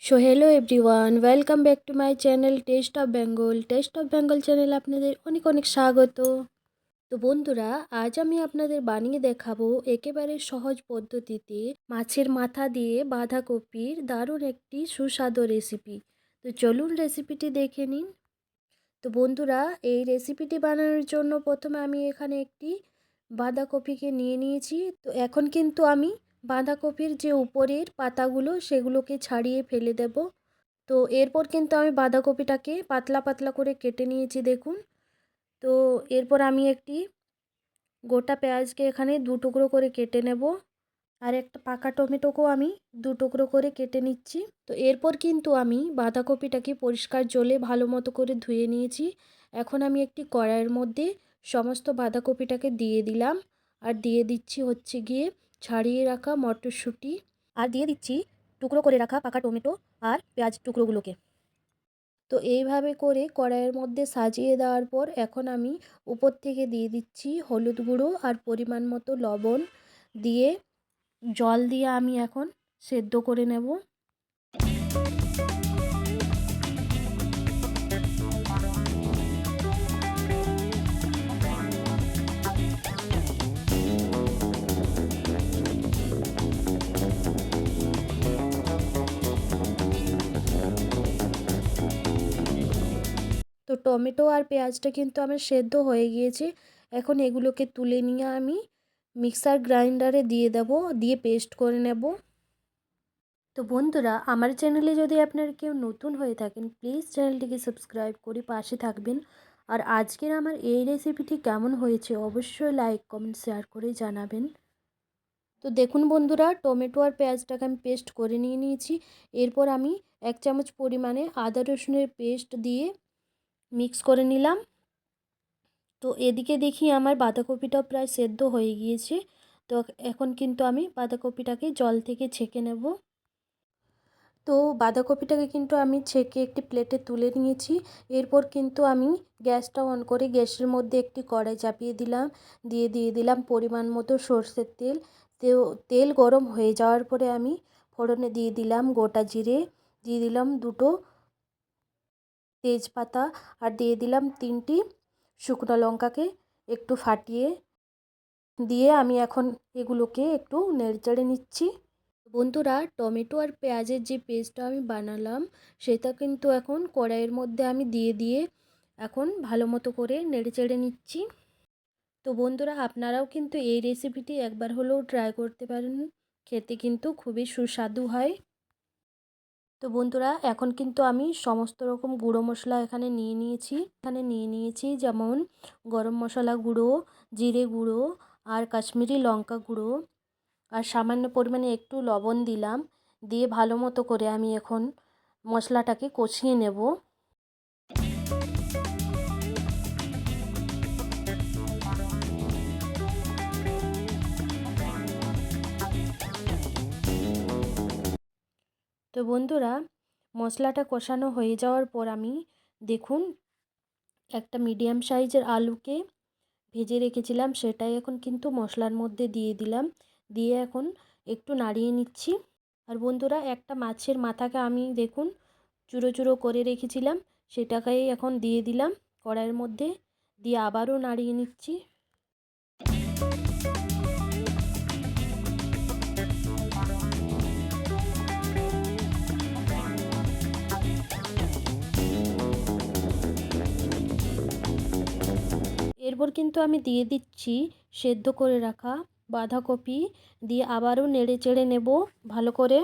So hello everyone, welcome back to my channel test of Bengal চ্যানেলে আপনাদের অনেক অনেক স্বাগত। তো বন্ধুরা, আজ আমি আপনাদের বানিয়ে দেখাবো একেবারে সহজ পদ্ধতিতে মাছের মাথা দিয়ে বাঁধাকপির দারুণ একটি সুস্বাদু রেসিপি। তো চলুন রেসিপিটি দেখে নিন। তো বন্ধুরা, এই রেসিপিটি বানানোর জন্য প্রথমে আমি এখানে একটি বাঁধাকপিকে নিয়ে নিয়েছি। তো এখন কিন্তু আমি বাঁধাকপির যে উপরের পাতাগুলো সেগুলোকে ছাড়িয়ে ফেলে দেব। তো এরপর কিন্তু আমি বাঁধাকপিটাকে পাতলা পাতলা করে কেটে নিয়েছি দেখুন। তো এরপর আমি একটি গোটা পেঁয়াজকে এখানে দু টুকরো করে কেটে নেব, আর একটা পাকা টমেটোকেও আমি দু টুকরো করে কেটে নিচ্ছি। তো এরপর কিন্তু আমি বাঁধাকপিটাকে পরিষ্কার জলে ভালো মতো করে ধুয়ে নিয়েছি। এখন আমি একটি কড়াইয়ের মধ্যে সমস্ত বাঁধাকপিটাকে দিয়ে দিলাম, আর দিয়ে দিচ্ছি হচ্ছে গিয়ে ছাড়িয়ে রাখা মটরশুঁটি, আর দিয়ে দিচ্ছি টুকরো করে রাখা পাকা টমেটো আর পেঁয়াজ টুকরোগুলোকে। তো এইভাবে করে কড়াইয়ের মধ্যে সাজিয়ে দেওয়ার পর এখন আমি উপর থেকে দিয়ে দিচ্ছি হলুদ গুঁড়ো আর পরিমাণ মতো লবণ দিয়ে জল দিয়ে আমি এখন সেদ্ধ করে নেব। তো টমেটো আর পেঁয়াজটা কিন্তু আমার সেদ্ধ হয়ে গিয়েছে। এখন এগুলোকে তুলে নিয়ে আমি মিক্সার গ্রাইন্ডারে দিয়ে দেব, দিয়ে পেস্ট করে নেব। তো বন্ধুরা, আমার চ্যানেলে যদি আপনারা কেউ নতুন হয়ে থাকেন, প্লিজ চ্যানেলটিকে সাবস্ক্রাইব করে পাশে থাকবেন। আর আজকের আমার এই রেসিপিটি কেমন হয়েছে অবশ্যই লাইক কমেন্ট শেয়ার করে জানাবেন। তো দেখুন বন্ধুরা, টমেটো আর পেঁয়াজটাকে আমি পেস্ট করে নিয়ে নিয়েছি। এরপর আমি 1 চামচ পরিমাণে আদা রসুনের পেস্ট দিয়ে মিক্স করে নিলাম। তো এদিকে দেখি আমার বাঁধাকপিটাও প্রায় সেদ্ধ হয়ে গিয়েছে। তো এখন কিন্তু আমি বাঁধাকপিটাকে জল থেকে ছেঁকে নেব। তো বাঁধাকপিটাকে কিন্তু আমি ছেঁকে একটি প্লেটে তুলে নিয়েছি। এরপর কিন্তু আমি গ্যাসটা অন করে গ্যাসের মধ্যে একটি কড়াই চাপিয়ে দিলাম, দিয়ে দিলাম পরিমাণ মতো সর্ষের তেল। তেল গরম হয়ে যাওয়ার পরে আমি ফোড়নে দিয়ে দিলাম গোটা জিরে, দিয়ে দিলাম দুটো তেজপাতা, আর দিয়ে দিলাম 3টি শুকনো লঙ্কাকে একটু ফাটিয়ে দিয়ে আমি এখন এগুলোকে একটু নেড়েচেড়ে নিচ্ছি। বন্ধুরা, টমেটো আর পেঁয়াজের যে পেস্টটা আমি বানালাম সেটা কিন্তু এখন কড়াইয়ের মধ্যে আমি দিয়ে এখন ভালো মতো করে নেড়েচেড়ে নিচ্ছি। তো বন্ধুরা, আপনারাও কিন্তু এই রেসিপিটি একবার হলেও ট্রাই করতে পারেন, খেতে কিন্তু খুবই সুস্বাদু হয়। তো বন্ধুরা, এখন কিন্তু আমি সমস্ত রকম গুঁড়ো মশলা এখানে নিয়ে নিয়েছি, যেমন গরম মশলা গুঁড়ো, জিরে গুঁড়ো, আর কাশ্মীরি লঙ্কা গুঁড়ো, আর সামান্য পরিমাণে একটু লবণ দিলাম। দিয়ে ভালো মতো করে আমি এখন মশলাটাকে কষিয়ে নেব। তো বন্ধুরা, মশলাটা কষানো হয়ে যাওয়ার পর আমি দেখুন একটা মিডিয়াম সাইজের আলুকে ভেজে রেখেছিলাম, সেটাই এখন কিন্তু মশলার মধ্যে দিয়ে দিলাম, দিয়ে এখন একটু নাড়িয়ে নিচ্ছি। আর বন্ধুরা, একটা মাছের মাথাকে আমি দেখুন চুরো চুরো করে রেখেছিলাম, সেটাকেই এখন দিয়ে দিলাম কড়াইয়ের মধ্যে, দিয়ে আবারও নাড়িয়ে নিচ্ছি। এরপর কিন্তু আমি দিয়ে দিচ্ছি সেদ্ধ করে রাখা বাঁধাকপি, দিয়ে আবারও নেড়ে চেড়ে নেব ভালো করে।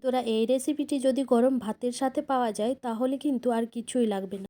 বন্ধুরা এই রেসিপিটি যদি গরম ভাতের সাথে পাওয়া যায় তাহলে কিন্তু আর কিছুই লাগবে না।